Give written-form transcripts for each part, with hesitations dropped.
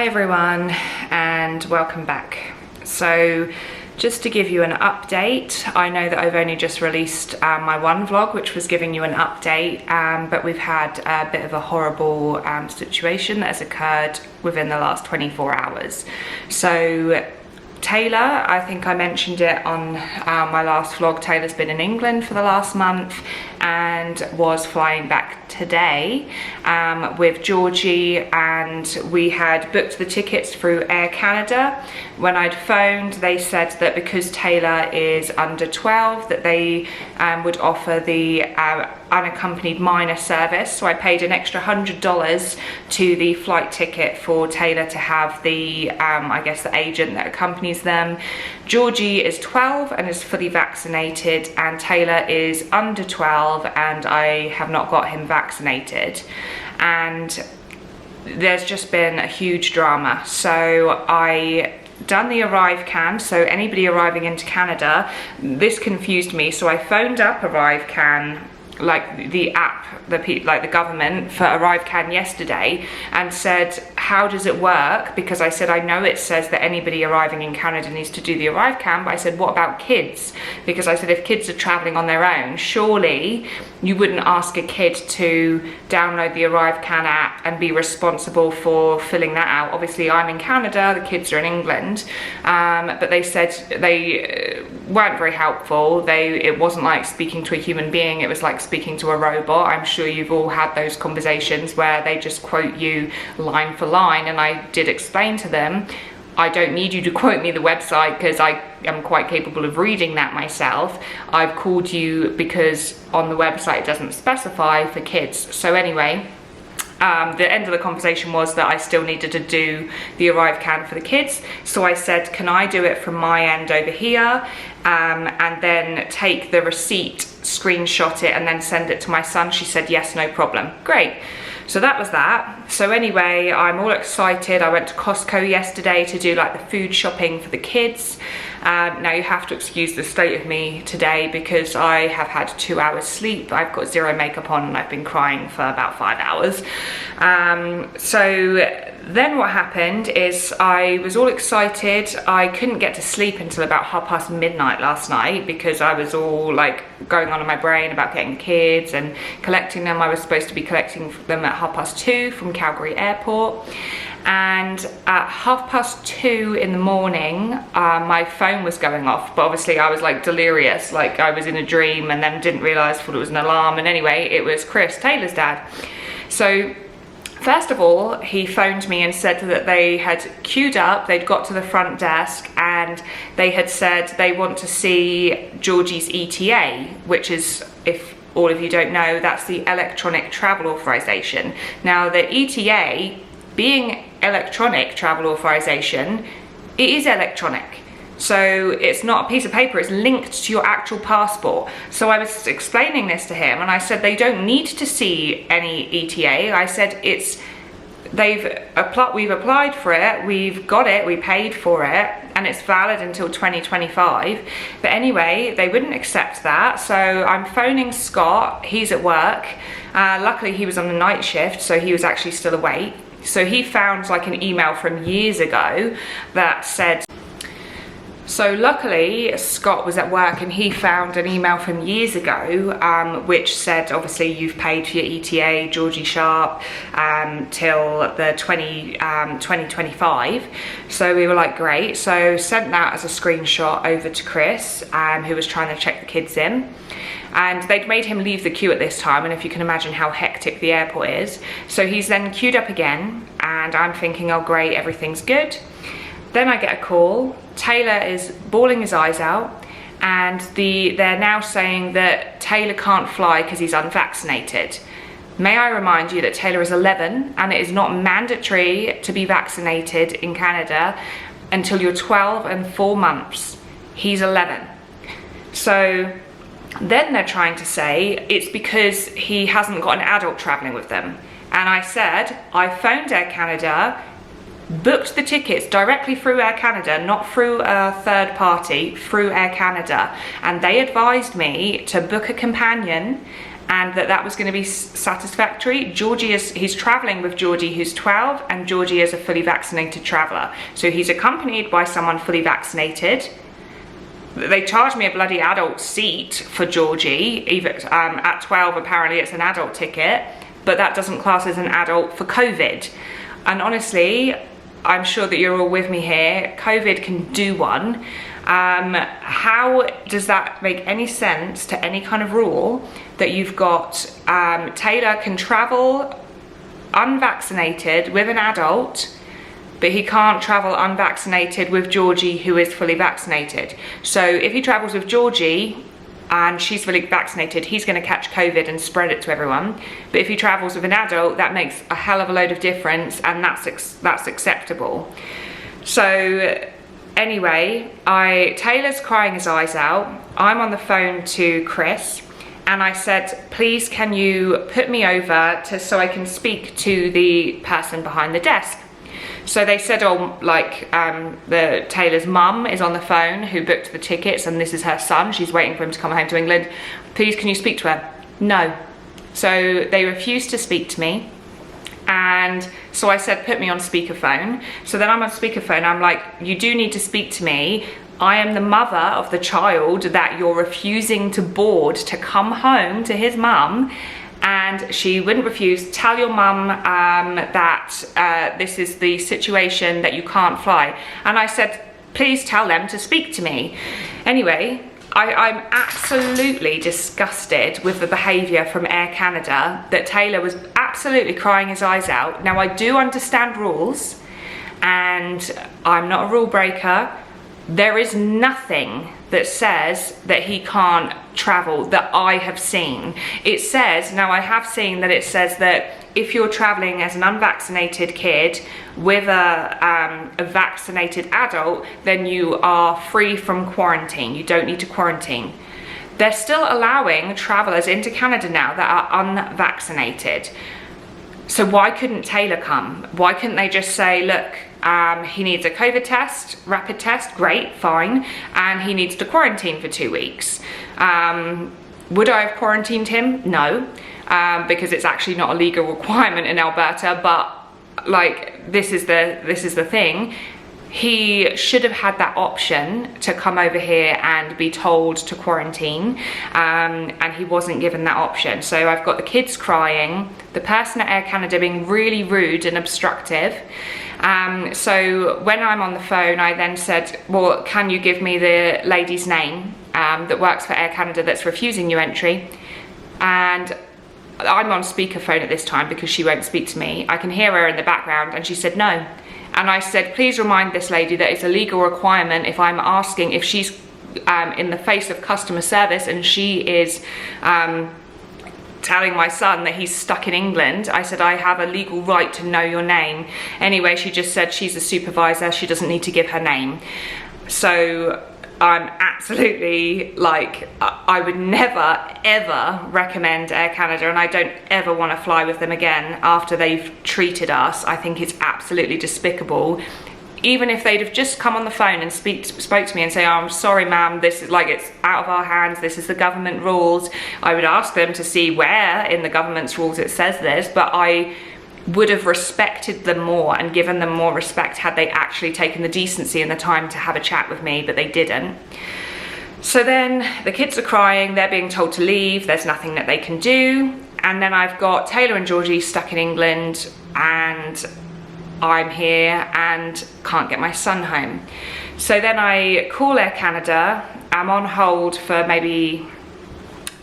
Hi everyone and welcome back. So just to give you an update, I know that I've only just released my one vlog which was giving you an update, but we've had a bit of a horrible situation that has occurred within the last 24 hours. So Taylor, I think I mentioned it on my last vlog, Taylor's been in England for the last month and was flying back today with Georgie, and we had booked the tickets through Air Canada. When I'd phoned, they said that because Taylor is under 12 that they would offer the unaccompanied minor service, so I paid an extra $100 to the flight ticket for Taylor to have the I guess the agent that accompanies them. Georgie is 12 and is fully vaccinated, and Taylor is under 12 and I have not got him vaccinated, and there's just been a huge drama. So I done the ArriveCan, so anybody arriving into Canada, this confused me, so I phoned up ArriveCan, like the app, like the government for ArriveCan yesterday, and said, how does it work? Because I said, I know it says that anybody arriving in Canada needs to do the ArriveCan, but I said, what about kids? Because I said, if kids are traveling on their own, surely you wouldn't ask a kid to download the ArriveCan app and be responsible for filling that out. Obviously I'm in Canada, the kids are in England, but they said they weren't very helpful. It wasn't like speaking to a human being, it was like speaking to a robot. I'm sure you've all had those conversations where they just quote you line for line, and I did explain to them, I don't need you to quote me the website because I am quite capable of reading that myself. I've called you because on the website it doesn't specify for kids. So anyway, the end of the conversation was that I still needed to do the ArriveCan for the kids. So I said, can I do it from my end over here, and then take the receipt, screenshot it, and then send it to my son? She said, yes, no problem. Great. So that was that. So anyway, I'm all excited. I went to Costco yesterday to do like the food shopping for the kids. Now you have to excuse the state of me today because I have had 2 hours sleep. I've got zero makeup on and I've been crying for about 5 hours. So then what happened is I was all excited. I couldn't get to sleep until about midnight last night because I was all like going on in my brain about getting kids and collecting them. I was supposed to be collecting them at 2:30 from Calgary Airport. And at 2:30 in the morning, my phone was going off, but obviously I was like delirious, like I was in a dream, and then didn't realise, thought it was an alarm, and anyway, it was Chris, Taylor's dad. So first of all, he phoned me and said that they had queued up, they'd got to the front desk, and they had said they want to see Georgie's ETA, which is, if all of you don't know, that's the electronic travel authorization. Now the ETA, being electronic travel authorization, it is electronic. So it's not a piece of paper, it's linked to your actual passport. So I was explaining this to him and I said, they don't need to see any ETA. I said, we've applied for it, we've got it, we paid for it, and it's valid until 2025. But anyway, they wouldn't accept that. So I'm phoning Scott, he's at work. Luckily he was on the night shift, so he was actually still awake. So he found like an email from years ago that said, so luckily Scott was at work and he found an email from years ago which said, obviously you've paid for your ETA, Georgie Sharp, till the 2025. So we were like, great. So sent that as a screenshot over to Chris, who was trying to check the kids in. And they'd made him leave the queue at this time, and if you can imagine how hectic the airport is. So he's then queued up again, and I'm thinking, oh great, everything's good. Then I get a call, Taylor is bawling his eyes out, and they're now saying that Taylor can't fly because he's unvaccinated. May I remind you that Taylor is 11, and it is not mandatory to be vaccinated in Canada until you're 12 and 4 months. He's 11. So then they're trying to say it's because he hasn't got an adult traveling with them. And I said, I phoned Air Canada, booked the tickets directly through Air Canada, not through a third party, through Air Canada. And they advised me to book a companion and that was going to be satisfactory. He's traveling with Georgie, who's 12, and Georgie is a fully vaccinated traveler. So he's accompanied by someone fully vaccinated. They charged me a bloody adult seat for Georgie, even at 12 apparently it's an adult ticket, but that doesn't class as an adult for COVID. And honestly, I'm sure that you're all with me here, COVID can do one. How does that make any sense to any kind of rule that you've got Taylor can travel unvaccinated with an adult, but he can't travel unvaccinated with Georgie, who is fully vaccinated? So if he travels with Georgie and she's fully vaccinated, he's going to catch COVID and spread it to everyone. But if he travels with an adult, that makes a hell of a load of difference, and that's acceptable. So anyway, Taylor's crying his eyes out. I'm on the phone to Chris, and I said, please can you put me over so I can speak to the person behind the desk. So they said, oh, like the Taylor's mum is on the phone who booked the tickets, and this is her son, she's waiting for him to come home to England. Please can you speak to her? No. So they refused to speak to me. And so I said, put me on speakerphone. So then I'm on speakerphone, I'm like, you do need to speak to me. I am the mother of the child that you're refusing to board to come home to his mum. And she wouldn't refuse. Tell your mum that this is the situation, that you can't fly. And I said, please tell them to speak to me. Anyway, I'm absolutely disgusted with the behaviour from Air Canada, that Taylor was absolutely crying his eyes out. Now, I do understand rules, and I'm not a rule breaker. There is nothing that says that he can't travel that I have seen. It says, now I have seen that it says that if you're traveling as an unvaccinated kid with a vaccinated adult, then you are free from quarantine. You don't need to quarantine. They're still allowing travelers into Canada now that are unvaccinated. So why couldn't Taylor come? Why couldn't they just say, look, he needs a COVID test, rapid test, great, fine, and he needs to quarantine for 2 weeks. Would I have quarantined him? No, because it's actually not a legal requirement in Alberta, but like, this is the thing. He should have had that option to come over here and be told to quarantine, and he wasn't given that option. So I've got the kids crying, the person at Air Canada being really rude and obstructive. So when I'm on the phone, I then said, well, can you give me the lady's name that works for Air Canada that's refusing you entry? And I'm on speakerphone at this time because she won't speak to me. I can hear her in the background, and she said no. And I said, please remind this lady that it's a legal requirement if I'm asking, if she's in the face of customer service and she is telling my son that he's stuck in England. I said, I have a legal right to know your name. Anyway, she just said she's a supervisor, she doesn't need to give her name. So I'm absolutely like, I would never ever recommend Air Canada, and I don't ever want to fly with them again after they've treated us. I think it's absolutely despicable. Even if they'd have just come on the phone and spoke to me and say, oh, I'm sorry ma'am, this is like, it's out of our hands, this is the government rules, I would ask them to see where in the government's rules it says this, but I would have respected them more and given them more respect had they actually taken the decency and the time to have a chat with me, but they didn't. So then the kids are crying, they're being told to leave, there's nothing that they can do, and then I've got Taylor and Georgie stuck in England, and I'm here and can't get my son home. So then I call Air Canada, I'm on hold for maybe,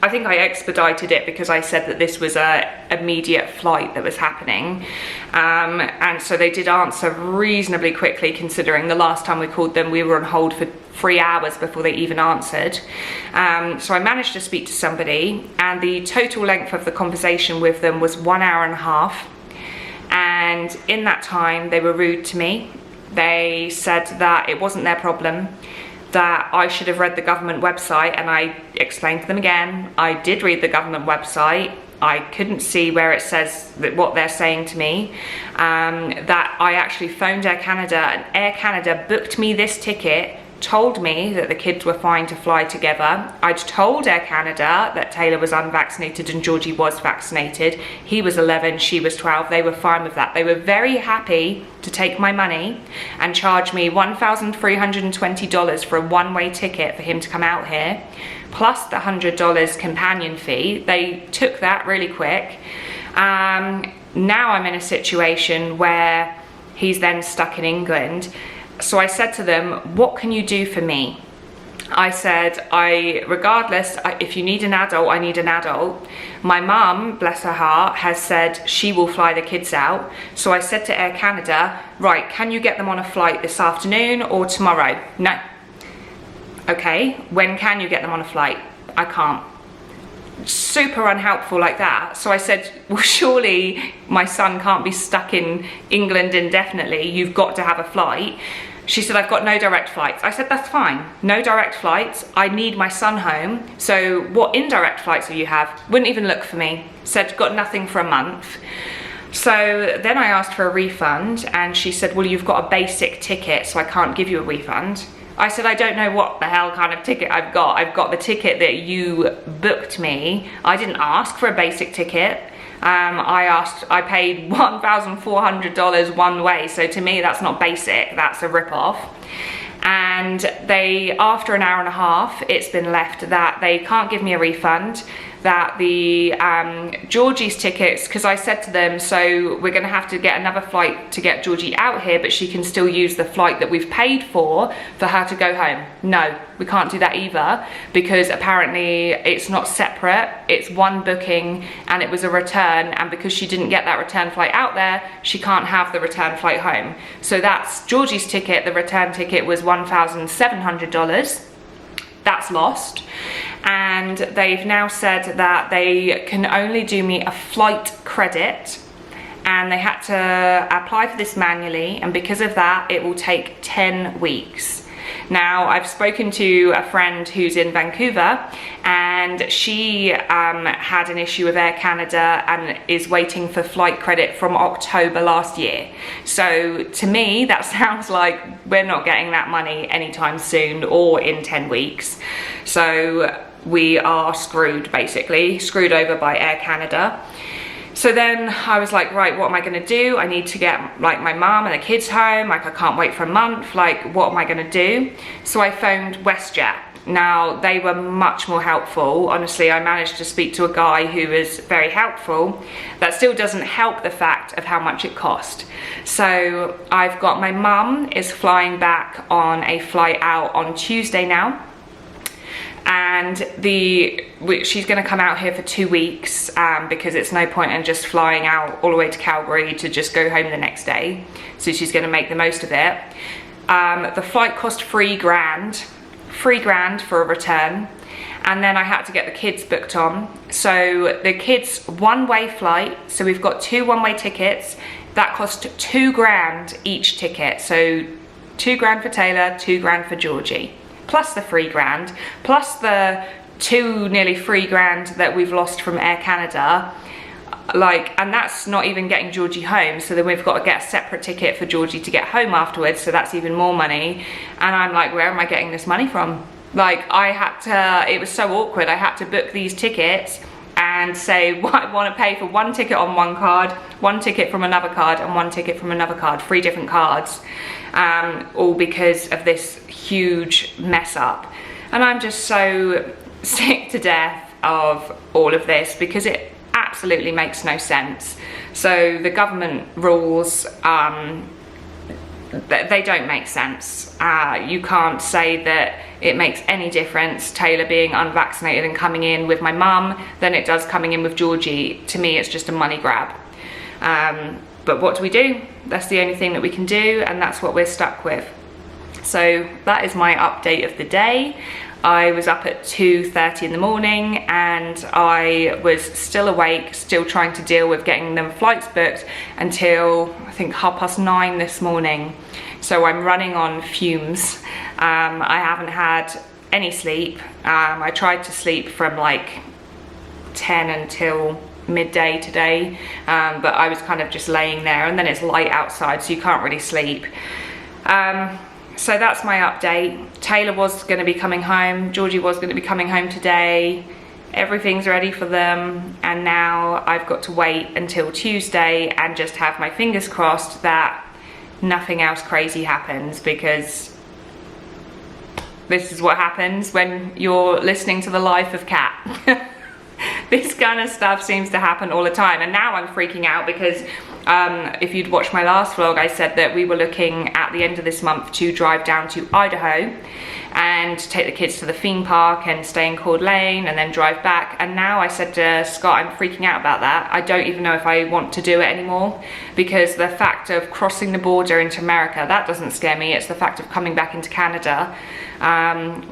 I think I expedited it because I said that this was a immediate flight that was happening. And so they did answer reasonably quickly, considering the last time we called them, we were on hold for 3 hours before they even answered. So I managed to speak to somebody, and the total length of the conversation with them was 1 hour and a half. And in that time, they were rude to me. They said that it wasn't their problem, that I should have read the government website, and I explained to them again, I did read the government website. I couldn't see where it says that what they're saying to me, that I actually phoned Air Canada, and Air Canada booked me this ticket told me that the kids were fine to fly together. I'd told Air Canada that Taylor was unvaccinated and Georgie was vaccinated. He was 11, she was 12. They were fine with that. They were very happy to take my money and charge me $1,320 for a one-way ticket for him to come out here, plus the $100 companion fee. They took that really quick. Now I'm in a situation where he's then stuck in England. So I said to them, what can you do for me? I said, regardless, if you need an adult, I need an adult. My mum, bless her heart, has said she will fly the kids out. So I said to Air Canada, right, can you get them on a flight this afternoon or tomorrow? No. Okay, when can you get them on a flight? I can't. Super unhelpful like that. So I said, well, surely my son can't be stuck in England indefinitely. You've got to have a flight. She said, I've got no direct flights. I said, that's fine. No direct flights. I need my son home. So what indirect flights do you have? Wouldn't even look for me. Said, got nothing for a month. So then I asked for a refund and she said, well, you've got a basic ticket, so I can't give you a refund. I said, I don't know what the hell kind of ticket I've got. I've got the ticket that you booked me. I didn't ask for a basic ticket. I paid $1,400 one way. So to me, that's not basic, that's a rip-off. And after an hour and a half, it's been left that they can't give me a refund, that the Georgie's tickets, because I said to them, so we're going to have to get another flight to get Georgie out here, but she can still use the flight that we've paid for her to go home. No, we can't do that either, because apparently it's not separate, it's one booking and it was a return, and because she didn't get that return flight out there, she can't have the return flight home. So that's Georgie's ticket. The return ticket was $1,700. That's lost. And they've now said that they can only do me a flight credit, and they had to apply for this manually, and because of that it will take 10 weeks. Now, I've spoken to a friend who's in Vancouver, and she had an issue with Air Canada and is waiting for flight credit from October last year. So to me, that sounds like we're not getting that money anytime soon or in 10 weeks. So we are screwed, basically, screwed over by Air Canada. So then I was like, right, what am I gonna do? I need to get like my mum and the kids home. Like, I can't wait for a month. Like, what am I gonna do? So I phoned WestJet. Now, they were much more helpful. Honestly, I managed to speak to a guy who was very helpful. That still doesn't help the fact of how much it cost. So I've got my mum is flying back on a flight out on Tuesday now. And she's going to come out here for 2 weeks because it's no point in just flying out all the way to Calgary to just go home the next day. So she's going to make the most of it. The flight cost $3,000 for a return, and then I had to get the kids booked on. So the kids one-way flight, so we've got 2 one-way tickets that cost $2,000 each ticket. So $2,000 for Taylor, $2,000 for Georgie, plus the $3,000, plus the nearly $3,000 that we've lost from Air Canada. Like, and that's not even getting Georgie home. So then we've got to get a separate ticket for Georgie to get home afterwards. So that's even more money. And I'm like, where am I getting this money from? Like, it was so awkward. I had to book these tickets and say, well, I want to pay for one ticket on one card, one ticket from another card, and one ticket from another card, 3 different cards, all because of this huge mess up. And I'm just so sick to death of all of this because it absolutely makes no sense. So the government rules, they don't make sense. You can't say that it makes any difference Taylor being unvaccinated and coming in with my mum than it does coming in with Georgie. To me, it's just a money grab. But what do? That's the only thing that we can do, and that's what we're stuck with. So that is my update of the day. I was up at 2:30 in the morning and I was still awake, still trying to deal with getting them flights booked until I think 9:30 this morning. So I'm running on fumes. I haven't had any sleep. I tried to sleep from like 10 until midday today, but I was kind of just laying there, and then it's light outside so you can't really sleep. So that's my update. Taylor was going to be coming home, Georgie was going to be coming home today. Everything's ready for them, and now I've got to wait until Tuesday and just have my fingers crossed that nothing else crazy happens, because this is what happens when you're listening to the life of Kat. This kind of stuff seems to happen all the time, and now I'm freaking out because if you'd watched my last vlog, I said that we were looking at the end of this month to drive down to Idaho and take the kids to the theme park and stay in Coeur d'Alene and then drive back. And now I said to Scott, I'm freaking out about that. I don't even know if I want to do it anymore, because the fact of crossing the border into America, that doesn't scare me. It's the fact of coming back into Canada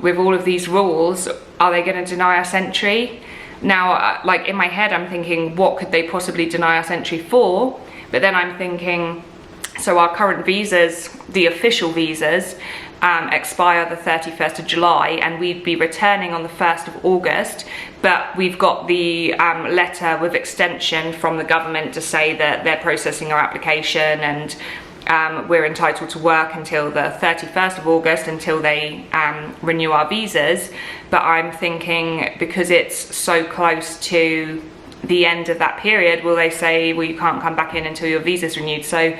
with all of these rules. Are they going to deny us entry? Now, like in my head, I'm thinking, what could they possibly deny us entry for? But then I'm thinking, so our current visas, the official visas, expire the 31st of July, and we'd be returning on the 1st of August. But we've got the letter with extension from the government to say that they're processing our application, and we're entitled to work until the 31st of August until they renew our visas. But I'm thinking, because it's so close to the end of that period, will they say, well, you can't come back in until your visa's renewed? So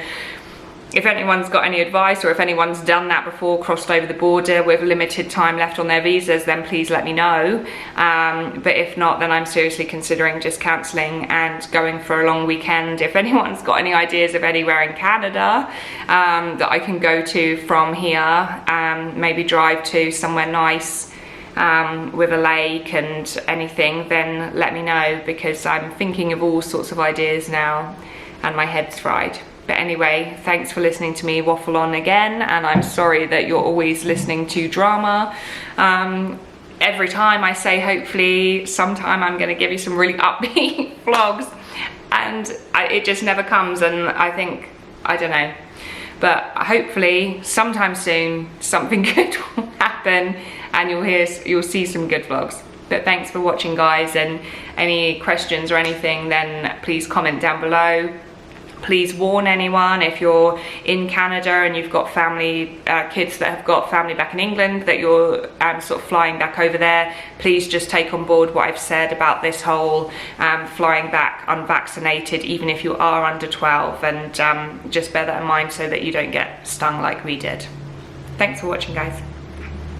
if anyone's got any advice, or if anyone's done that before, crossed over the border with limited time left on their visas, then please let me know. But if not, then I'm seriously considering just cancelling and going for a long weekend. If anyone's got any ideas of anywhere in Canada that I can go to from here, maybe drive to somewhere nice with a lake and anything, then let me know, because I'm thinking of all sorts of ideas now and my head's fried. But anyway, thanks for listening to me waffle on again, and I'm sorry that you're always listening to drama. Every time I say hopefully sometime I'm going to give you some really upbeat vlogs, and it just never comes, and I think, I don't know, but hopefully sometime soon something good will happen and you'll see some good vlogs. But thanks for watching, guys, and any questions or anything, then please comment down below. Please warn anyone if you're in Canada and you've got family, kids that have got family back in England, that you're sort of flying back over there. Please just take on board what I've said about this whole flying back unvaccinated, even if you are under 12, and just bear that in mind so that you don't get stung like we did. Thanks for watching, guys.